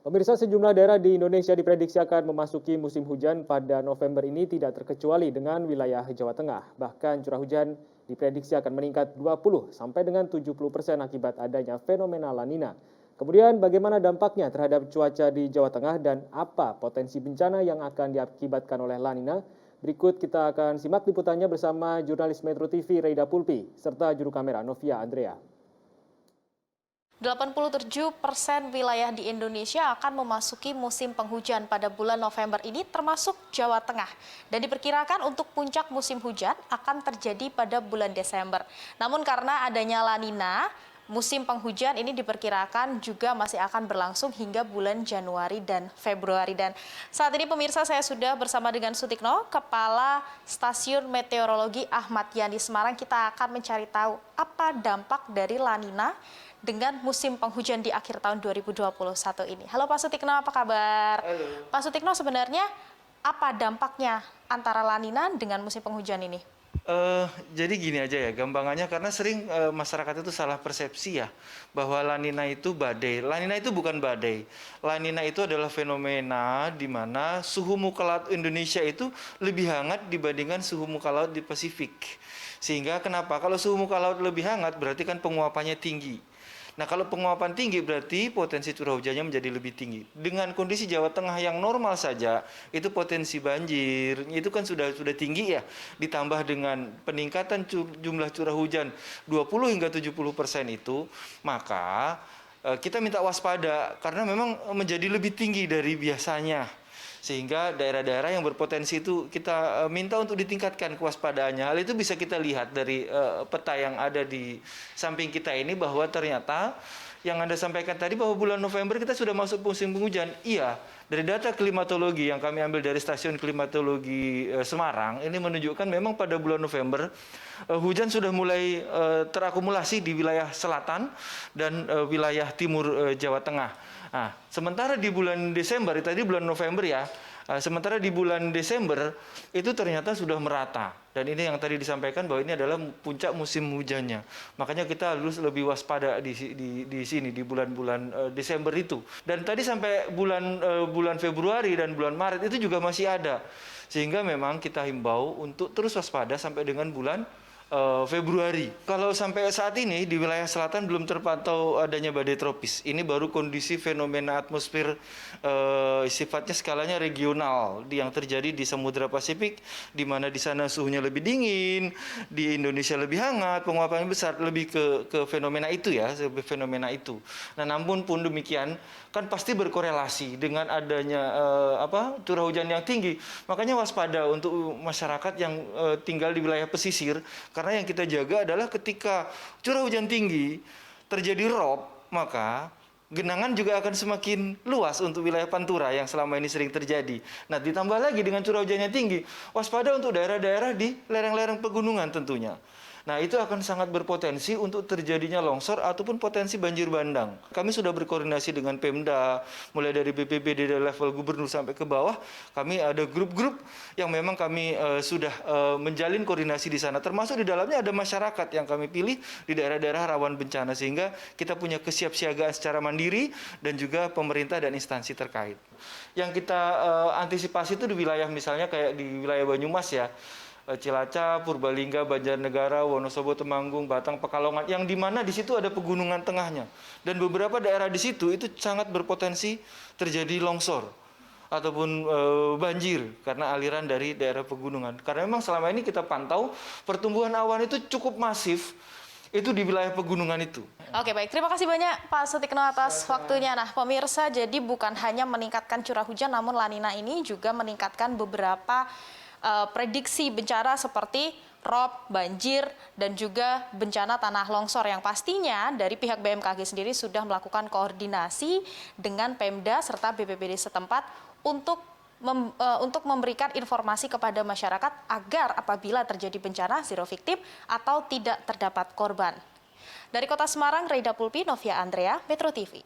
Pemirsa, sejumlah daerah di Indonesia diprediksi akan memasuki musim hujan pada November ini tidak terkecuali dengan wilayah Jawa Tengah. Bahkan curah hujan diprediksi akan meningkat 20 sampai dengan 70% akibat adanya fenomena La Nina. Kemudian bagaimana dampaknya terhadap cuaca di Jawa Tengah dan apa potensi bencana yang akan diakibatkan oleh La Nina? Berikut kita akan simak liputannya bersama jurnalis Metro TV Reida Pulpi serta juru kamera Novia Andrea. 87% wilayah di Indonesia akan memasuki musim penghujan pada bulan November ini termasuk Jawa Tengah. Dan diperkirakan untuk puncak musim hujan akan terjadi pada bulan Desember. Namun karena adanya La Nina, musim penghujan ini diperkirakan juga masih akan berlangsung hingga bulan Januari dan Februari. Dan saat ini pemirsa, saya sudah bersama dengan Sutikno, Kepala Stasiun Meteorologi Ahmad Yani Semarang. Kita akan mencari tahu apa dampak dari La Nina dengan musim penghujan di akhir tahun 2021 ini. Halo Pak Sutikno, apa kabar? Halo. Pak Sutikno, sebenarnya apa dampaknya antara La Nina dengan musim penghujan ini? Jadi gini aja ya, gampangannya karena sering masyarakat itu salah persepsi ya, bahwa La Nina itu badai. La Nina itu bukan badai. La Nina itu adalah fenomena di mana suhu muka laut Indonesia itu lebih hangat dibandingkan suhu muka laut di Pasifik. Sehingga kenapa? Kalau suhu muka laut lebih hangat berarti kan penguapannya tinggi. Nah, kalau penguapan tinggi berarti potensi curah hujannya menjadi lebih tinggi. Dengan kondisi Jawa Tengah yang normal saja, itu potensi banjir, itu kan sudah tinggi ya. Ditambah dengan peningkatan jumlah curah hujan 20 hingga 70% itu, maka kita minta waspada karena memang menjadi lebih tinggi dari biasanya. Sehingga daerah-daerah yang berpotensi itu kita minta untuk ditingkatkan kewaspadaannya. Hal itu bisa kita lihat dari peta yang ada di samping kita ini, bahwa ternyata yang Anda sampaikan tadi bahwa bulan November kita sudah masuk musim penghujan. Iya, dari data klimatologi yang kami ambil dari stasiun klimatologi Semarang, ini menunjukkan memang pada bulan November hujan sudah mulai terakumulasi di wilayah selatan dan wilayah timur Jawa Tengah. Nah, sementara di bulan Desember, tadi bulan November ya, sementara di bulan Desember itu ternyata sudah merata. Dan ini yang tadi disampaikan bahwa ini adalah puncak musim hujannya. Makanya kita harus lebih waspada di sini di bulan-bulan Desember itu. Dan tadi sampai bulan Februari dan bulan Maret itu juga masih ada. Sehingga memang kita himbau untuk terus waspada sampai dengan bulan Februari. Kalau sampai saat ini di wilayah selatan belum terpantau adanya badai tropis. Ini baru kondisi fenomena atmosfer sifatnya skalanya regional yang terjadi di Samudra Pasifik, di mana di sana suhunya lebih dingin, di Indonesia lebih hangat, penguapannya besar, lebih ke fenomena itu ya, fenomena itu. Nah, namun pun demikian kan pasti berkorelasi dengan adanya curah hujan yang tinggi. Makanya waspada untuk masyarakat yang tinggal di wilayah pesisir. Karena yang kita jaga adalah ketika curah hujan tinggi terjadi rob, maka genangan juga akan semakin luas untuk wilayah Pantura yang selama ini sering terjadi. Nah, ditambah lagi dengan curah hujannya tinggi, waspada untuk daerah-daerah di lereng-lereng pegunungan tentunya. Nah, itu akan sangat berpotensi untuk terjadinya longsor ataupun potensi banjir bandang. Kami sudah berkoordinasi dengan Pemda, mulai dari BPBD dari level gubernur sampai ke bawah. Kami ada grup-grup yang memang kami sudah menjalin koordinasi di sana. Termasuk di dalamnya ada masyarakat yang kami pilih di daerah-daerah rawan bencana. Sehingga kita punya kesiapsiagaan secara mandiri dan juga pemerintah dan instansi terkait. Yang kita antisipasi itu di wilayah misalnya kayak di wilayah Banyumas ya. Cilacap, Purbalingga, Banjarnegara, Wonosobo, Temanggung, Batang, Pekalongan, yang di mana di situ ada pegunungan tengahnya. Dan beberapa daerah di situ itu sangat berpotensi terjadi longsor ataupun banjir karena aliran dari daerah pegunungan. Karena memang selama ini kita pantau pertumbuhan awan itu cukup masif itu di wilayah pegunungan itu. Oke, baik. Terima kasih banyak Pak Sutikno atas waktunya. Nah, pemirsa, jadi bukan hanya meningkatkan curah hujan, namun La Nina ini juga meningkatkan beberapa prediksi bencana seperti rob, banjir, dan juga bencana tanah longsor yang pastinya dari pihak BMKG sendiri sudah melakukan koordinasi dengan Pemda serta BPBD setempat untuk memberikan informasi kepada masyarakat agar apabila terjadi bencana zero victim atau tidak terdapat korban. Dari Kota Semarang, Reida Pulpi, Novia Andrea, Metro TV.